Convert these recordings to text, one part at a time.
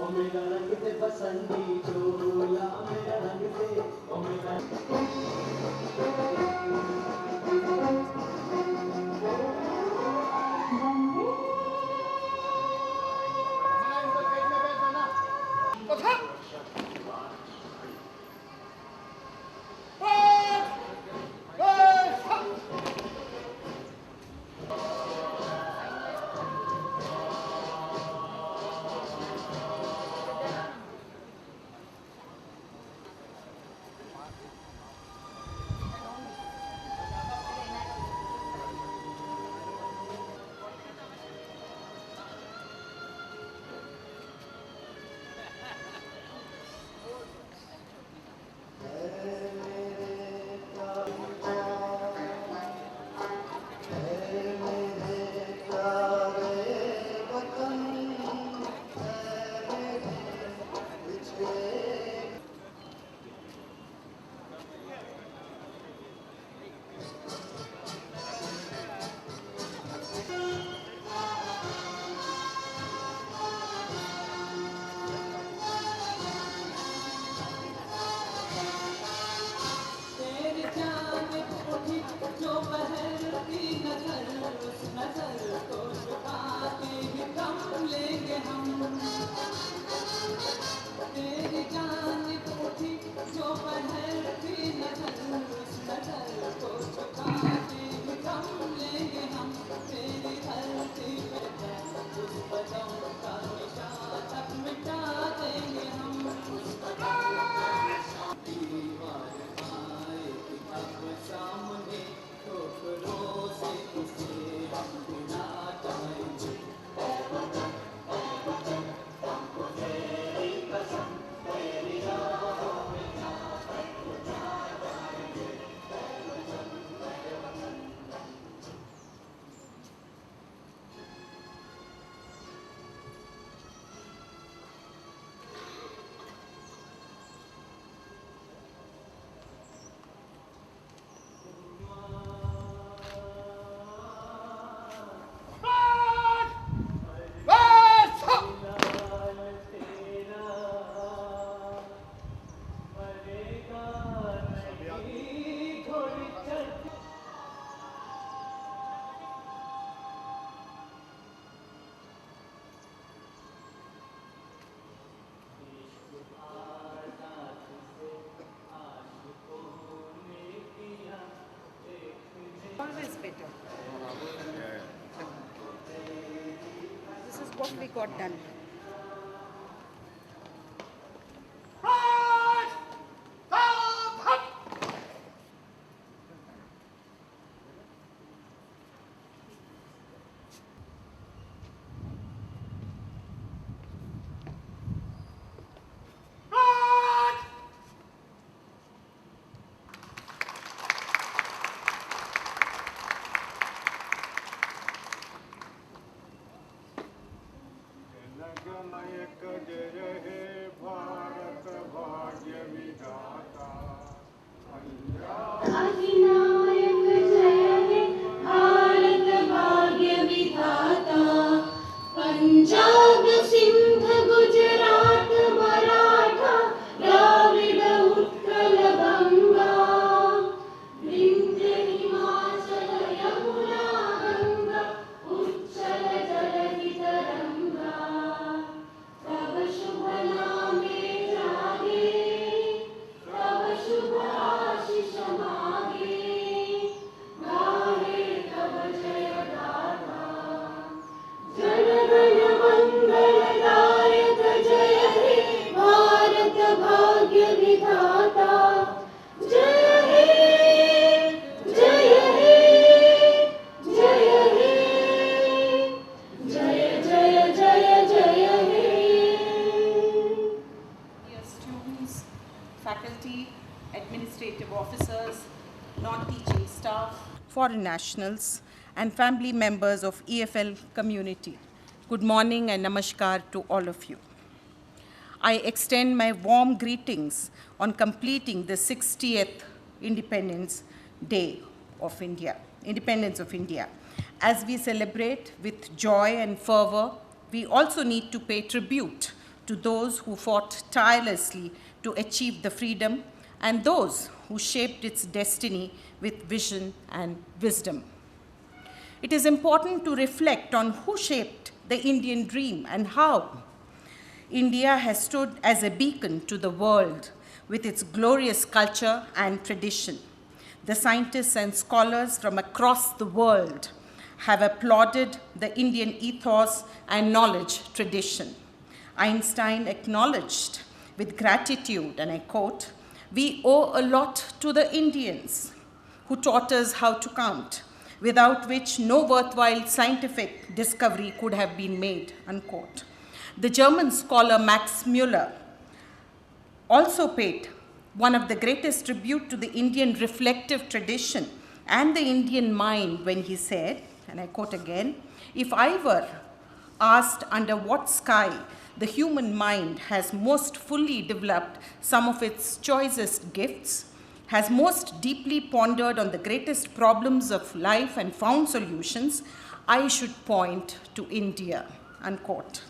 ओ मेरा रंग दे बसंती चोला मेरा रंग दे ओ मेरा Always better. This is what we got done. जननायक जय हे भारत भाग्य विधाता अधिनायक जय हे भारत भाग्य विधाता पंजाब सिंध गुजरात मराठा द्राविड उत्कल गंगा विंध्य हिमाचल यमुना गंगा उच्चल जलधि तरंगा तव शुभ नामे जागे तव शुभ आशीष मागे गाहे तव जय गाथा जन गण मंगलदायक जय हे भारत भाग्य विधाता जय हे जय हे जय हे जय जय जय जय हे Dear students, faculty, administrative officers, non-teaching staff, foreign nationals, and family members of EFL community, good morning and namaskar to all of you. I extend my warm greetings on completing the 60th Independence Day of India, Independence of India. As we celebrate with joy and fervor, we also need to pay tribute to those who fought tirelessly to achieve the freedom, and those who shaped its destiny with vision and wisdom. It is important to reflect on who shaped the Indian dream and how. India has stood as a beacon to the world with its glorious culture and tradition. The scientists and scholars from across the world have applauded the Indian ethos and knowledge tradition. Einstein acknowledged with gratitude, and I quote, "We owe a lot to the Indians who taught us how to count, without which no worthwhile scientific discovery could have been made," unquote. The German scholar Max Müller also paid one of the greatest tribute to the Indian reflective tradition and the Indian mind when he said, and I quote again, "If I were asked under what sky the human mind has most fully developed some of its choicest gifts, has most deeply pondered on the greatest problems of life and found solutions, I should point to India," unquote.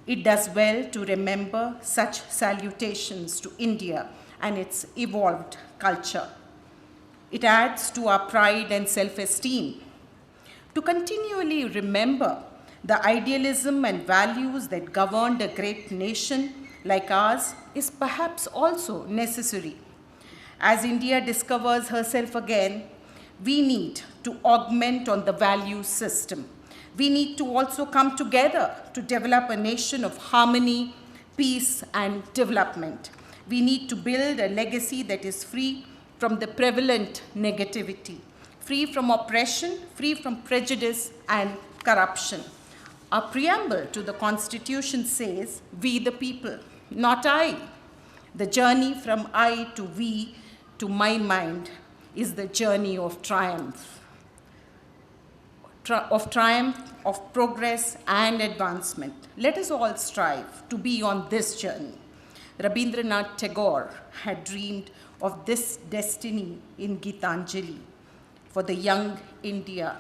It does well to remember such salutations to India and its evolved culture. It adds to our pride and self-esteem. To continually remember the idealism and values that governed a great nation like ours is perhaps also necessary. As India discovers herself again, we need to augment on the value system. We need to also come together to develop a nation of harmony, peace, and development. We need to build a legacy that is free from the prevalent negativity, free from oppression, free from prejudice and corruption. Our preamble to the Constitution says, "We the people," not I. The journey from I to we to my mind is the journey of triumph. Of progress and advancement. Let us all strive to be on this journey. Rabindranath Tagore had dreamed of this destiny in Gitanjali for the young India,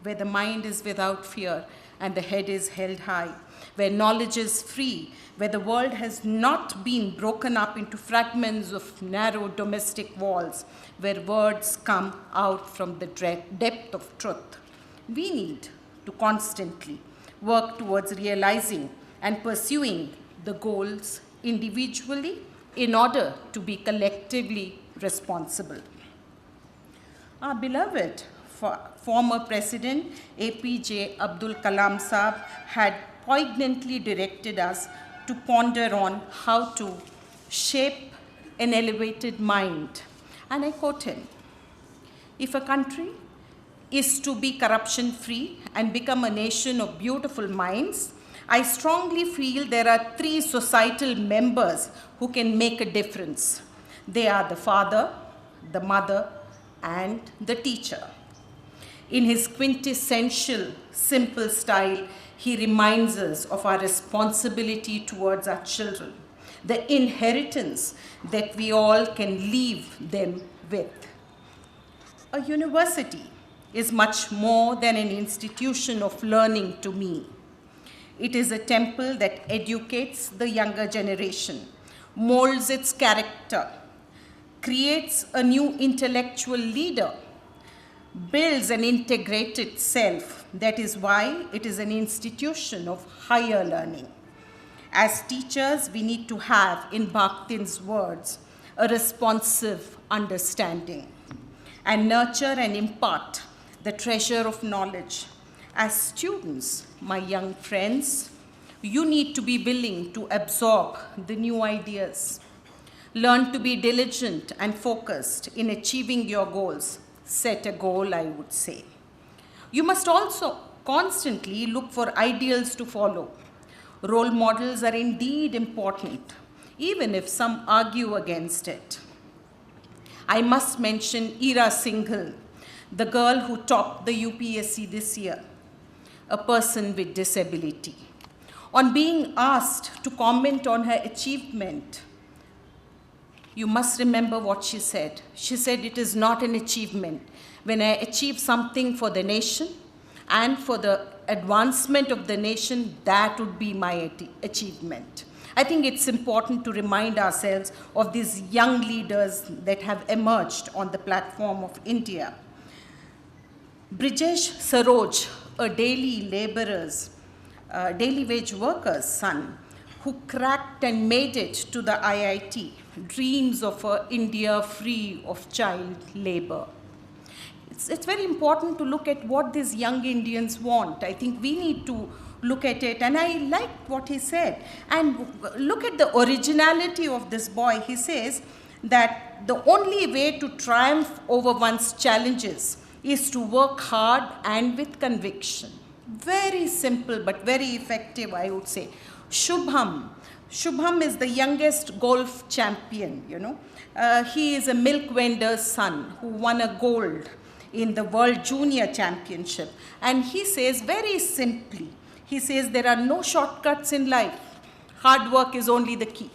where the mind is without fear and the head is held high, where knowledge is free, where the world has not been broken up into fragments of narrow domestic walls, where words come out from the depth of truth. We need to constantly work towards realizing and pursuing the goals individually in order to be collectively responsible. Our beloved former President APJ Abdul Kalam Saab had poignantly directed us to ponder on how to shape an elevated mind. And I quote him, "If a country is to be corruption-free and become a nation of beautiful minds, I strongly feel there are three societal members who can make a difference. They are the father, the mother, and the teacher." In his quintessential, simple style, he reminds us of our responsibility towards our children, the inheritance that we all can leave them with. A university is much more than an institution of learning to me. It is a temple that educates the younger generation, molds its character, creates a new intellectual leader, builds an integrated self. That is why it is an institution of higher learning. As teachers, we need to have, in Bakhtin's words, a responsive understanding and nurture and impart the treasure of knowledge. As students, my young friends, you need to be willing to absorb the new ideas. Learn to be diligent and focused in achieving your goals. Set a goal, I would say. You must also constantly look for ideals to follow. Role models are indeed important, even if some argue against it. I must mention Ira Singhal, the girl who topped the UPSC this year, a person with disability. On being asked to comment on her achievement, you must remember what she said. She said, "It is not an achievement when I achieve something for the nation and for the advancement of the nation, that would be my achievement. I think it's important to remind ourselves of these young leaders that have emerged on the platform of India. Brijesh Saroj, a daily wage worker's son, who cracked and made it to the IIT, dreams of an India free of child labor. It's very important to look at what these young Indians want. I think we need to look at it, and I liked what he said. And look at the originality of this boy. He says that the only way to triumph over one's challenges is to work hard and with conviction. Very simple but very effective, I would say. Shubham is the youngest golf champion, you know. He is a milk vendor's son who won a gold in the World Junior Championship. And he says very simply, he says there are no shortcuts in life. Hard work is only the key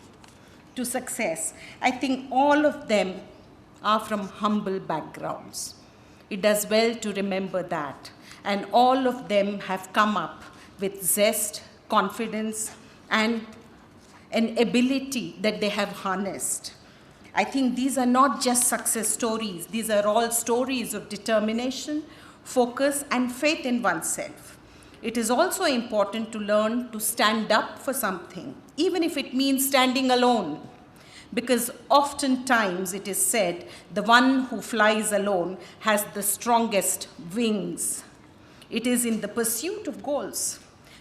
to success. I think all of them are from humble backgrounds. It does well to remember that. And all of them have come up with zest, confidence, and an ability that they have harnessed. I think these are not just success stories. These are all stories of determination, focus, and faith in oneself. It is also important to learn to stand up for something, even if it means standing alone. Because oftentimes it is said, the one who flies alone has the strongest wings. It is in the pursuit of goals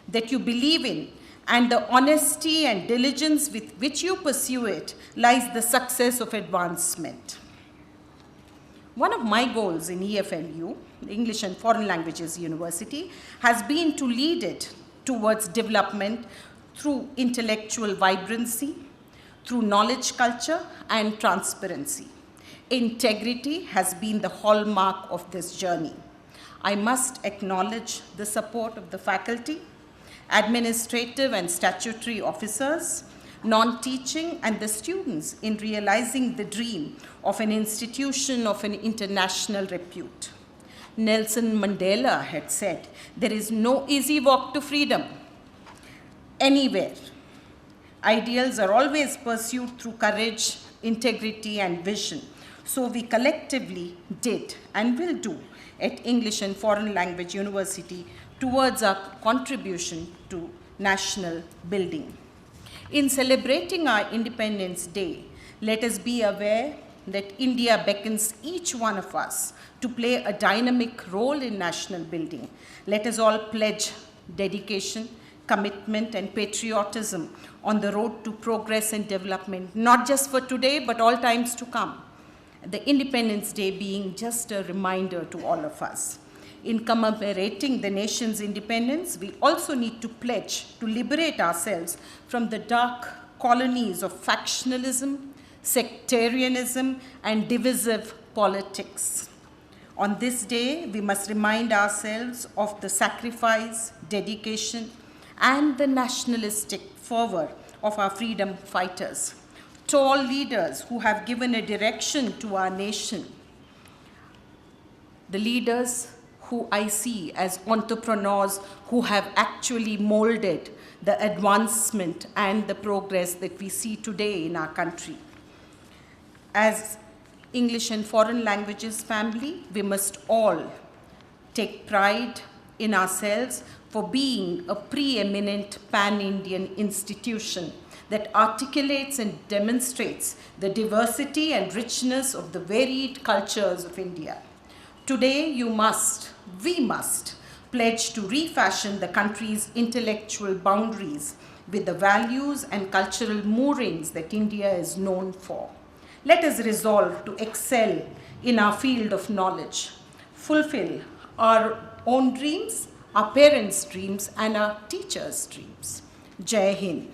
that you believe in, and the honesty and diligence with which you pursue it lies the success of advancement. One of my goals in EFLU, English and Foreign Languages University, has been to lead it towards development through intellectual vibrancy, through knowledge culture and transparency. Integrity has been the hallmark of this journey. I must acknowledge the support of the faculty, administrative and statutory officers, non-teaching, and the students in realizing the dream of an institution of an international repute. Nelson Mandela had said, "There is no easy walk to freedom anywhere. Ideals are always pursued through courage, integrity, and vision." So we collectively did and will do at English and Foreign Language University towards our contribution to national building. In celebrating our Independence Day, let us be aware that India beckons each one of us to play a dynamic role in national building. Let us all pledge dedication, commitment, and patriotism on the road to progress and development, not just for today, but all times to come. The Independence Day being just a reminder to all of us. In commemorating the nation's independence, we also need to pledge to liberate ourselves from the dark colonies of factionalism, sectarianism, and divisive politics. On this day, we must remind ourselves of the sacrifice, dedication, and the nationalistic fervor of our freedom fighters, tall leaders who have given a direction to our nation, the leaders who I see as entrepreneurs who have actually molded the advancement and the progress that we see today in our country. As English and Foreign Languages family, we must all take pride in ourselves for being a preeminent pan-Indian institution that articulates and demonstrates the diversity and richness of the varied cultures of India. Today, we must pledge to refashion the country's intellectual boundaries with the values and cultural moorings that India is known for. Let us resolve to excel in our field of knowledge, fulfill our own dreams, our parents' dreams, and our teachers' dreams. Jai Hind.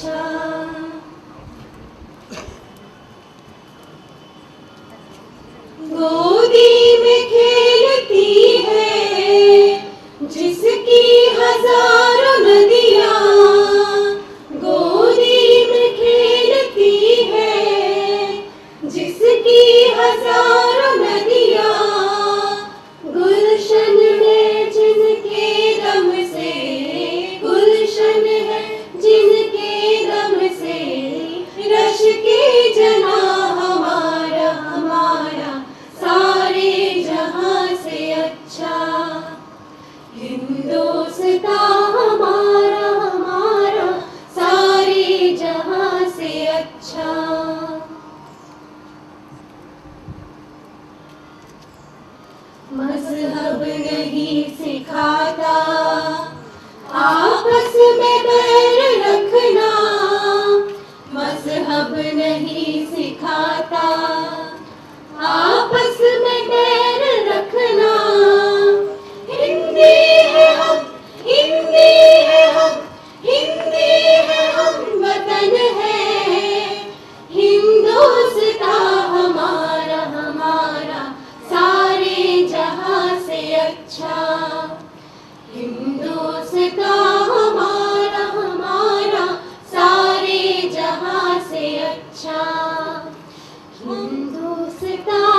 अच्छा। गोदी में खेलती है जिसकी हजारों नदियाँ, गोदी में खेलती है जिसकी हजारों नदियाँ, गुलशन है जिनके दम से, गुलशन है जिनके दम से, रश के जना हमारा हमारा सारे जहां से अच्छा, हिंदुस्तान हमारा हमारा सारे जहां से अच्छा। मजहब नहीं सिखाता आपस में बैर रखना, मजहब नहीं सिखाता आपस में बैर रखना, हिंदी है हम, हिंदी है हम, हिंदी है हम, वतन है हिंदुस्तान हमारा हमारा सारे जहां से अच्छा, हिंदुस्तान हमारा हमारा सारे जहां से अच्छा, हिंदुस्तान